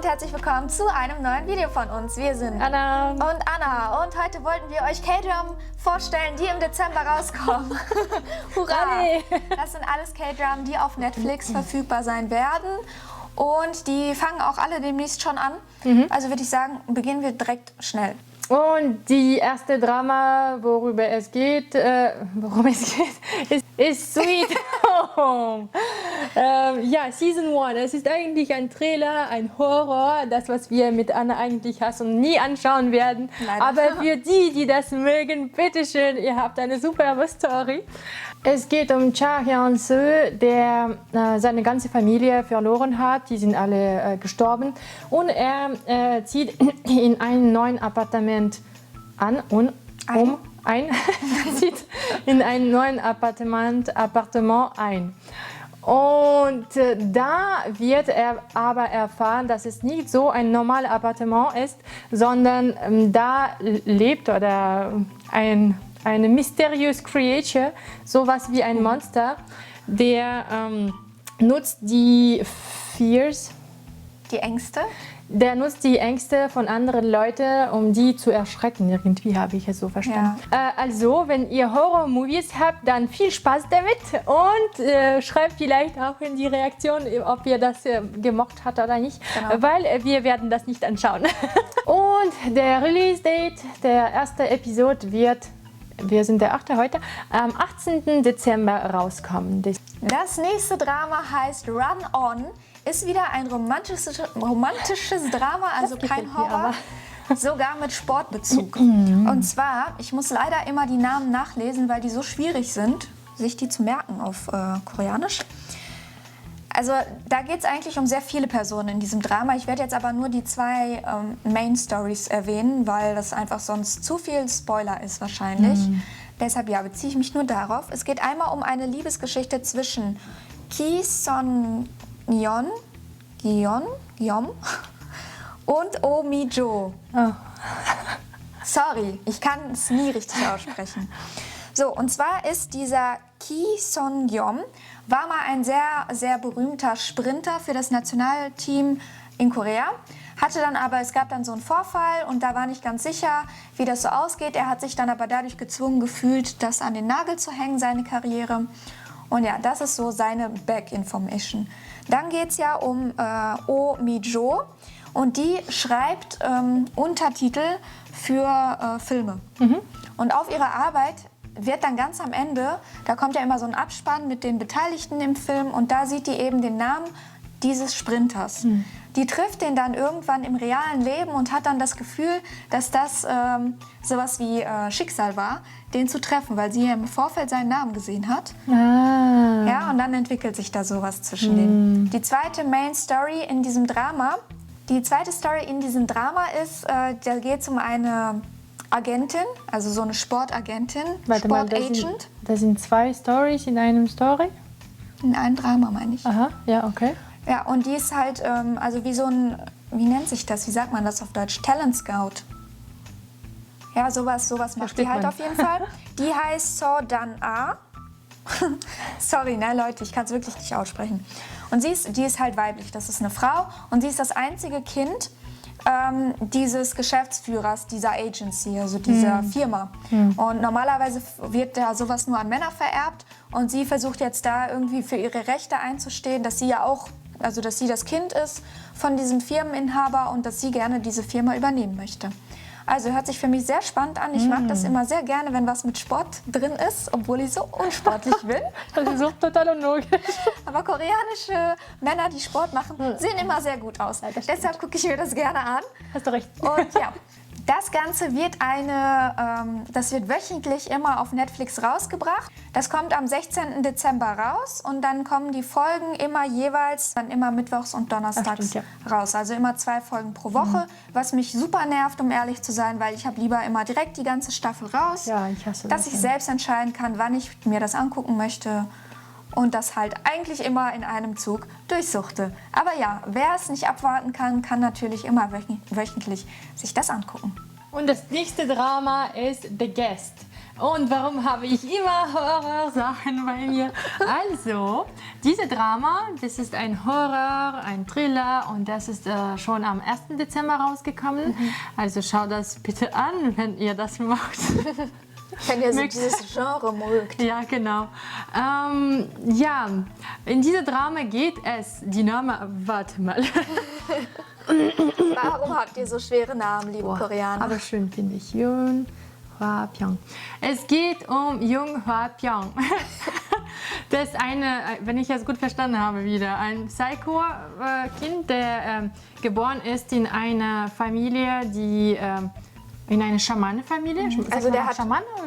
herzlich willkommen zu einem neuen Video von uns. Wir sind Anna und Anna und heute wollten wir euch K-Drum vorstellen, die im Dezember rauskommen. Hurra! Das sind alles K-Drum, die auf Netflix verfügbar sein werden und die fangen auch alle demnächst schon an. Also würde ich sagen, beginnen wir direkt schnell. Und die erste Drama, worum es geht, ist Sweet Home. Ja, Season 1. Es ist eigentlich ein Thriller, ein Horror, das, was wir mit Anna eigentlich hassen und nie anschauen werden. Leider. Aber für die, die das mögen, bitteschön, ihr habt eine super Story. Es geht um Cha Hyun-soo, der seine ganze Familie verloren hat. Die sind alle gestorben. Und er zieht in ein neues Appartement an und zieht in ein neues Appartement ein. Und da wird er aber erfahren, dass es nicht so ein normales Appartement ist, sondern da lebt oder eine mysterious creature, sowas wie ein Monster, der nutzt die Fears. Die Ängste? Der nutzt die Ängste von anderen Leuten, um die zu erschrecken. Irgendwie habe ich es so verstanden. Ja. Also, wenn ihr Horror-Movies habt, dann viel Spaß damit und schreibt vielleicht auch in die Reaktion, ob ihr das gemocht habt oder nicht, Genau. weil wir werden das nicht anschauen. Und der Release-Date der ersten Episode wird, wir sind der 8. heute, am 18. Dezember rauskommen. Das nächste Drama heißt Run On. Ist wieder ein romantisches Drama, also Das kein gefällt mir Horror, sogar mit Sportbezug. Und zwar, ich muss leider immer die Namen nachlesen, weil die so schwierig sind, sich die zu merken auf Koreanisch. Also da geht es eigentlich um sehr viele Personen in diesem Drama. Ich werde jetzt aber nur die zwei Main Stories erwähnen, weil das einfach sonst zu viel Spoiler ist wahrscheinlich. Deshalb ja, beziehe ich mich nur darauf. Es geht einmal um eine Liebesgeschichte zwischen Ki Son-yeon und Oh Mi-jo. Oh. Sorry, ich kann es nie richtig aussprechen. So, und zwar ist dieser Ki Son-yeon war mal ein sehr, sehr berühmter Sprinter für das Nationalteam in Korea. Es gab dann so einen Vorfall und da war nicht ganz sicher, wie das so ausgeht. Er hat sich dann aber dadurch gezwungen gefühlt, das an den Nagel zu hängen, seine Karriere. Und ja, das ist so seine Back-Information. Dann geht es ja um Oh Mi-jo und die schreibt Untertitel für Filme. Und auf ihrer Arbeit wird dann ganz am Ende, da kommt ja immer so ein Abspann mit den Beteiligten im Film und da sieht die eben den Namen dieses Sprinters. Die trifft den dann irgendwann im realen Leben und hat dann das Gefühl, dass das sowas wie Schicksal war, den zu treffen, weil sie ja im Vorfeld seinen Namen gesehen hat. Ja, und dann entwickelt sich da sowas zwischen denen. Die zweite Main Story in diesem Drama, ist, da geht es um eine Agentin, also so eine Sportagentin, Sportagent. Das sind zwei Stories in einem Story? In einem Drama, meine ich. Aha, ja, okay. Ja, und die ist halt, also wie so ein, wie nennt sich das, wie sagt man das auf Deutsch? Talent Scout. Ja, sowas macht die halt auf jeden Fall. Die heißt So Dan-ah. Sorry, ne, Leute, ich kann es wirklich nicht aussprechen. Und die ist halt weiblich, das ist eine Frau und sie ist das einzige Kind dieses Geschäftsführers dieser Agency, also dieser Firma. Und normalerweise wird da sowas nur an Männer vererbt und sie versucht jetzt da irgendwie für ihre Rechte einzustehen, dass sie ja auch, also dass sie das Kind ist von diesem Firmeninhaber und dass sie gerne diese Firma übernehmen möchte. Also hört sich für mich sehr spannend an. Ich mag das immer sehr gerne, wenn was mit Sport drin ist, obwohl ich so unsportlich bin. Das ist auch total unlogisch. Aber koreanische Männer, die Sport machen, sehen immer sehr gut aus. Ja, deshalb gucke ich mir das gerne an. Hast du recht. Und ja, das Ganze wird das wird wöchentlich immer auf Netflix rausgebracht. Das kommt am 16. Dezember raus und dann kommen die Folgen immer mittwochs und donnerstags raus. Also immer 2 Folgen pro Woche, was mich super nervt, um ehrlich zu sein, weil ich habe lieber immer direkt die ganze Staffel raus. Ja, ich hasse das. Dass ich selbst entscheiden kann, wann ich mir das angucken möchte. Und das halt eigentlich immer in einem Zug durchsuchte. Aber ja, wer es nicht abwarten kann, kann natürlich immer wöchentlich sich das angucken. Und das nächste Drama ist The Guest. Und warum habe ich immer Horrorsachen bei mir? Also, diese Drama, das ist ein Horror, ein Thriller und das ist schon am 1. Dezember rausgekommen. Also schaut das bitte an, wenn ihr das macht. Wenn ihr so dieses Genre mögt. Ja, genau. Ja, in dieser Drama geht es, die Name, warte mal. Warum habt ihr so schwere Namen, liebe Koreaner? Aber schön finde ich. Yoon Hwa Pyong. Es geht um Yoon Hwa Pyong. Das ist eine, wenn ich das gut verstanden habe, wieder ein Psycho-Kind, der geboren ist in einer Familie, die in eine Schamanenfamilie. Also der hat,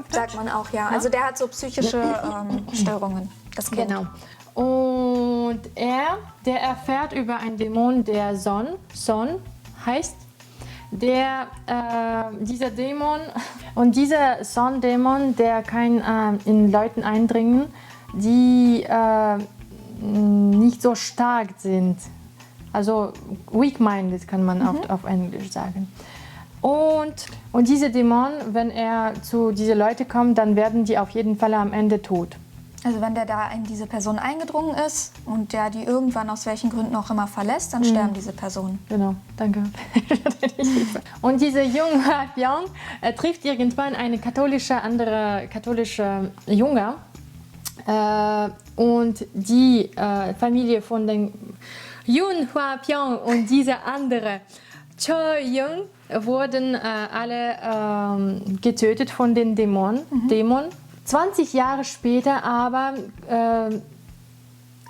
sagt man auch, ja. Also der hat so psychische Störungen, das Kind. Genau. Und der erfährt über einen Dämon, der Son heißt. Dieser Dämon und dieser Son-Dämon, der kann in Leuten eindringen, die nicht so stark sind. Also weak-minded kann man auf Englisch sagen. Und dieser Dämon, wenn er zu diesen Leuten kommt, dann werden die auf jeden Fall am Ende tot. Also wenn der da in diese Person eingedrungen ist und der die irgendwann aus welchen Gründen auch immer verlässt, dann sterben diese Personen. Genau, danke. Und dieser Yoon Hwa Pyong trifft irgendwann eine andere katholische Junge. Und die Familie von den Yoon Hwa Pyong und diese andere Choi Young wurden alle getötet von den Dämonen. 20 Jahre später aber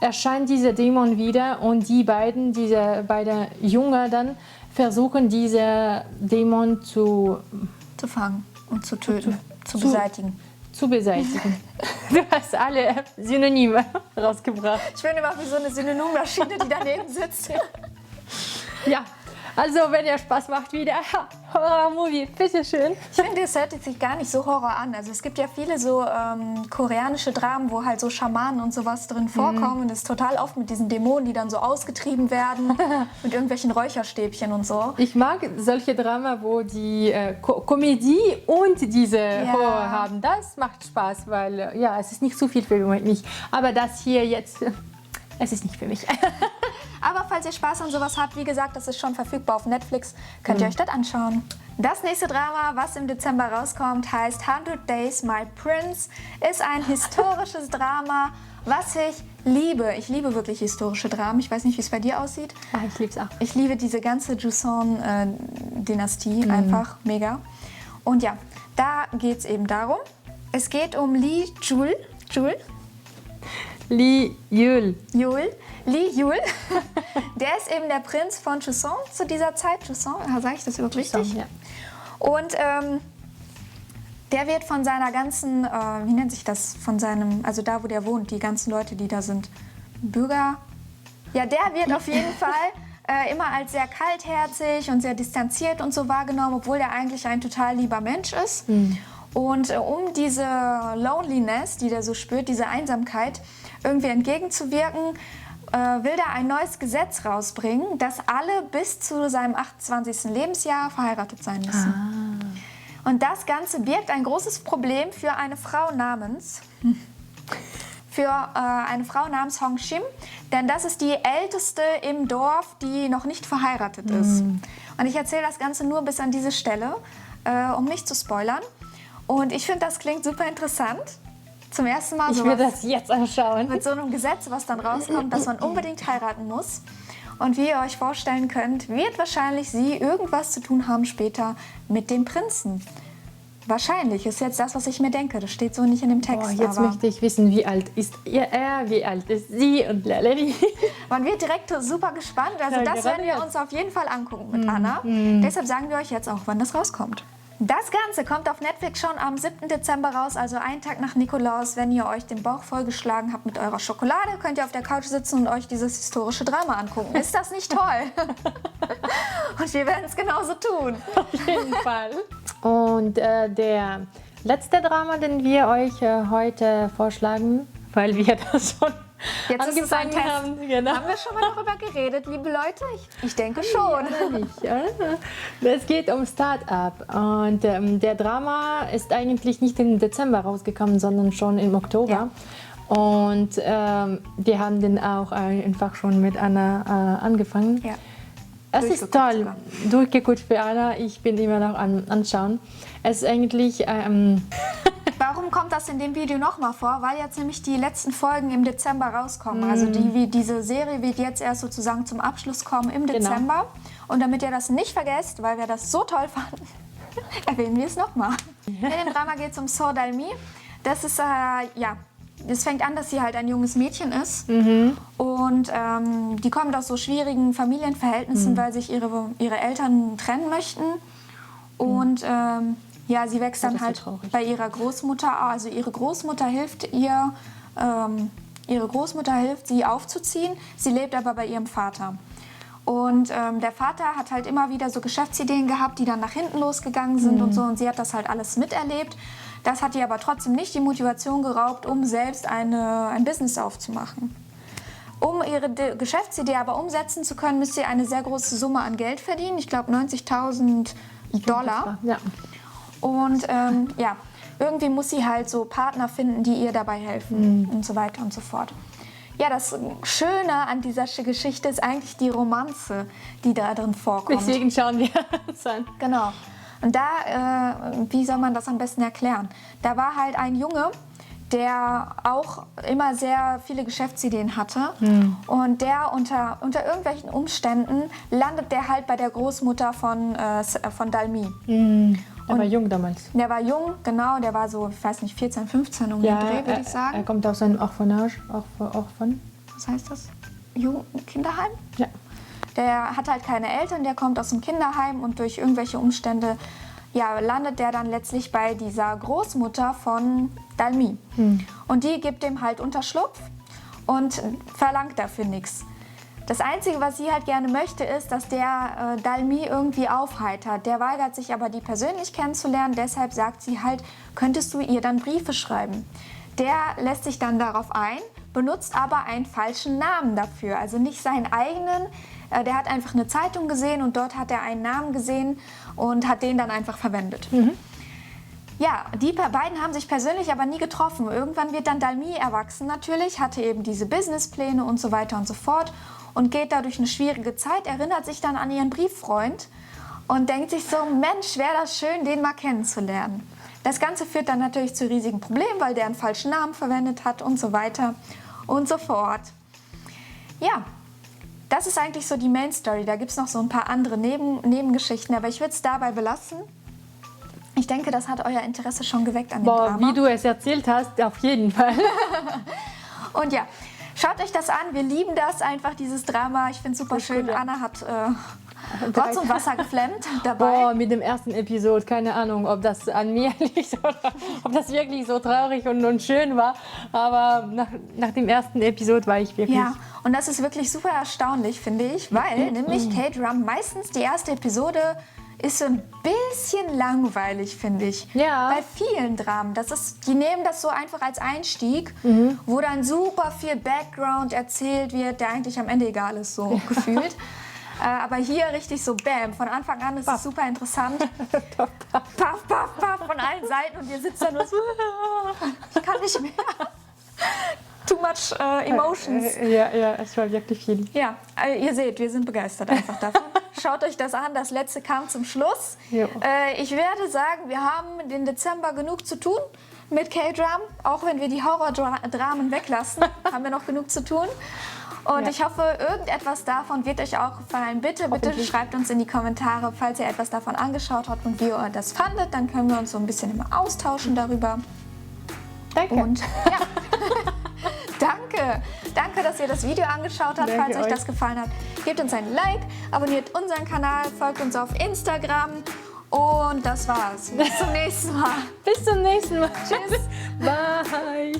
erscheint dieser Dämon wieder und diese beiden Jungen dann versuchen, diesen Dämon zu fangen und zu töten, zu beseitigen. Zu beseitigen. Du hast alle Synonyme rausgebracht. Ich bin immer wie so eine Synonymmaschine, die daneben sitzt. Ja. Also, wenn ihr Spaß macht wieder, Horror-Movie, bitteschön. Ich finde, es hört sich gar nicht so Horror an. Also es gibt ja viele so koreanische Dramen, wo halt so Schamanen und sowas drin vorkommen. Und es ist total oft mit diesen Dämonen, die dann so ausgetrieben werden, mit irgendwelchen Räucherstäbchen und so. Ich mag solche Dramen, wo die Komödie und diese Horror haben. Das macht Spaß, weil ja, es ist nicht zu viel für mich. Aber das hier jetzt, es ist nicht für mich. Aber falls ihr Spaß an sowas habt, wie gesagt, das ist schon verfügbar auf Netflix, könnt ihr euch das anschauen. Das nächste Drama, was im Dezember rauskommt, heißt 100 Days My Prince, ist ein historisches Drama, was ich liebe. Ich liebe wirklich historische Dramen. Ich weiß nicht, wie es bei dir aussieht. Ja, ich liebe es auch. Ich liebe diese ganze Joseon-Dynastie, einfach mega. Und ja, da geht es eben darum, es geht um Lee Yul. Lee Yul. Lee Yul. Der ist eben der Prinz von Joseon zu dieser Zeit. Joseon, sage ich das überhaupt richtig? Ja. Und der wird von seiner ganzen, wie nennt sich das, von seinem, also da, wo der wohnt, die ganzen Leute, die da sind, Bürger. Ja, der wird auf jeden Fall immer als sehr kaltherzig und sehr distanziert und so wahrgenommen, obwohl der eigentlich ein total lieber Mensch ist. Und um diese Loneliness, die der so spürt, diese Einsamkeit, irgendwie entgegenzuwirken, will er ein neues Gesetz rausbringen, dass alle bis zu seinem 28. Lebensjahr verheiratet sein müssen. Und das Ganze birgt ein großes Problem für eine Frau namens Hong Shim, denn das ist die älteste im Dorf, die noch nicht verheiratet ist. Und ich erzähle das Ganze nur bis an diese Stelle, um nicht zu spoilern. Und ich finde, das klingt super interessant. Zum ersten Mal Ich will das jetzt anschauen. mit so einem Gesetz, was dann rauskommt, dass man unbedingt heiraten muss. Und wie ihr euch vorstellen könnt, wird wahrscheinlich sie irgendwas zu tun haben später mit dem Prinzen. Wahrscheinlich ist jetzt das, was ich mir denke. Das steht so nicht in dem Text. Jetzt möchte ich wissen, wie alt ist er, wie alt ist sie und lalali. Man wird direkt super gespannt. Also das werden wir uns auf jeden Fall angucken mit Anna. Deshalb sagen wir euch jetzt auch, wann das rauskommt. Das Ganze kommt auf Netflix schon am 7. Dezember raus, also einen Tag nach Nikolaus. Wenn ihr euch den Bauch vollgeschlagen habt mit eurer Schokolade, könnt ihr auf der Couch sitzen und euch dieses historische Drama angucken. Ist das nicht toll? Und wir werden es genauso tun. Auf jeden Fall. Und der letzte Drama, den wir euch heute vorschlagen, weil wir das schon Jetzt ist es ein angefangen Test. haben. Genau. Haben wir schon mal darüber geredet, liebe Leute? Ich denke schon. Oder nicht, oder? Es geht um Start-up und der Drama ist eigentlich nicht im Dezember rausgekommen, sondern schon im Oktober. Ja. Und die haben den auch einfach schon mit Anna angefangen. Ja. Es ist toll, durchgeguckt für Anna. Ich bin immer noch anschauen. Es ist eigentlich... Warum kommt das in dem Video nochmal vor? Weil jetzt nämlich die letzten Folgen im Dezember rauskommen. Also diese Serie wird jetzt erst sozusagen zum Abschluss kommen im Dezember. Und damit ihr das nicht vergesst, weil wir das so toll fanden, erwähnen wir es nochmal. In dem Drama geht es um Sor Dalmi. Das ist, es fängt an, dass sie halt ein junges Mädchen ist. Und die kommt aus so schwierigen Familienverhältnissen, weil sich ihre Eltern trennen möchten. Und sie wächst dann halt bei ihrer Großmutter. Also ihre Großmutter hilft ihr, sie aufzuziehen. Sie lebt aber bei ihrem Vater. Und der Vater hat halt immer wieder so Geschäftsideen gehabt, die dann nach hinten losgegangen sind und so. Und sie hat das halt alles miterlebt. Das hat ihr aber trotzdem nicht die Motivation geraubt, um selbst ein Business aufzumachen. Um ihre Geschäftsidee aber umsetzen zu können, müsst ihr eine sehr große Summe an Geld verdienen. Ich glaube $90.000. Ja. Und irgendwie muss sie halt so Partner finden, die ihr dabei helfen und so weiter und so fort. Ja, das Schöne an dieser Geschichte ist eigentlich die Romanze, die da drin vorkommt. Deswegen schauen wir es an. Genau. Und da, wie soll man das am besten erklären? Da war halt ein Junge, der auch immer sehr viele Geschäftsideen hatte. Und der unter irgendwelchen Umständen landet der halt bei der Großmutter von Dalmi. Er war jung damals. Der war jung, genau. Der war so, ich weiß nicht, 14, 15 um den Dreh, würde ich sagen. Er kommt aus einem Orphanage, auch von. Was heißt das? Kinderheim? Ja. Der hat halt keine Eltern, der kommt aus dem Kinderheim und durch irgendwelche Umstände landet der dann letztlich bei dieser Großmutter von Dalmi. Und die gibt dem halt Unterschlupf und verlangt dafür nichts. Das Einzige, was sie halt gerne möchte, ist, dass der Dalmi irgendwie aufheitert. Der weigert sich aber, die persönlich kennenzulernen. Deshalb sagt sie halt, könntest du ihr dann Briefe schreiben. Der lässt sich dann darauf ein, benutzt aber einen falschen Namen dafür. Also nicht seinen eigenen. Der hat einfach eine Zeitung gesehen und dort hat er einen Namen gesehen und hat den dann einfach verwendet. Ja, die beiden haben sich persönlich aber nie getroffen. Irgendwann wird dann Dalmi erwachsen natürlich, hatte eben diese Businesspläne und so weiter und so fort und geht da durch eine schwierige Zeit, erinnert sich dann an ihren Brieffreund und denkt sich so, Mensch, wäre das schön, den mal kennenzulernen. Das Ganze führt dann natürlich zu riesigen Problemen, weil der einen falschen Namen verwendet hat und so weiter und so fort. Ja, das ist eigentlich so die Main Story. Da gibt es noch so ein paar andere Nebengeschichten, aber ich würde es dabei belassen. Ich denke, das hat euer Interesse schon geweckt an dem Drama. Wie du es erzählt hast, auf jeden Fall. Und ja, schaut euch das an. Wir lieben das einfach, dieses Drama. Ich finde es super schön. Cool, ja. Anna hat Rotz und Wasser geflammt dabei. Boah, mit dem ersten Episode, keine Ahnung, ob das an mir liegt oder ob das wirklich so traurig und schön war. Aber nach dem ersten Episode war ich wirklich... Ja, und das ist wirklich super erstaunlich, finde ich, weil nämlich K-Drum meistens die erste Episode ist so ein bisschen langweilig, finde ich. Ja. Bei vielen Dramen. Die nehmen das so einfach als Einstieg, wo dann super viel Background erzählt wird, der eigentlich am Ende egal ist, so gefühlt. Aber hier richtig so bam, von Anfang an ist es super interessant. Paff, paff, paff, von allen Seiten und ihr sitzt da nur so, ich kann nicht mehr. Too much emotions. Ja, es war wirklich viel. Ja, ihr seht, wir sind begeistert einfach davon. Schaut euch das an, das letzte kam zum Schluss. Ich werde sagen, wir haben den Dezember genug zu tun mit K-Drum. Auch wenn wir die Horror-Dramen weglassen, haben wir noch genug zu tun. Und ich hoffe, irgendetwas davon wird euch auch gefallen. Bitte schreibt uns in die Kommentare, falls ihr etwas davon angeschaut habt und wie ihr das fandet. Dann können wir uns so ein bisschen immer austauschen darüber. Danke. Und ja, danke, dass ihr das Video angeschaut habt. Falls euch das gefallen hat, gebt uns ein Like, abonniert unseren Kanal, folgt uns auf Instagram. Und das war's. Bis zum nächsten Mal. Bis zum nächsten Mal. Tschüss. Bye.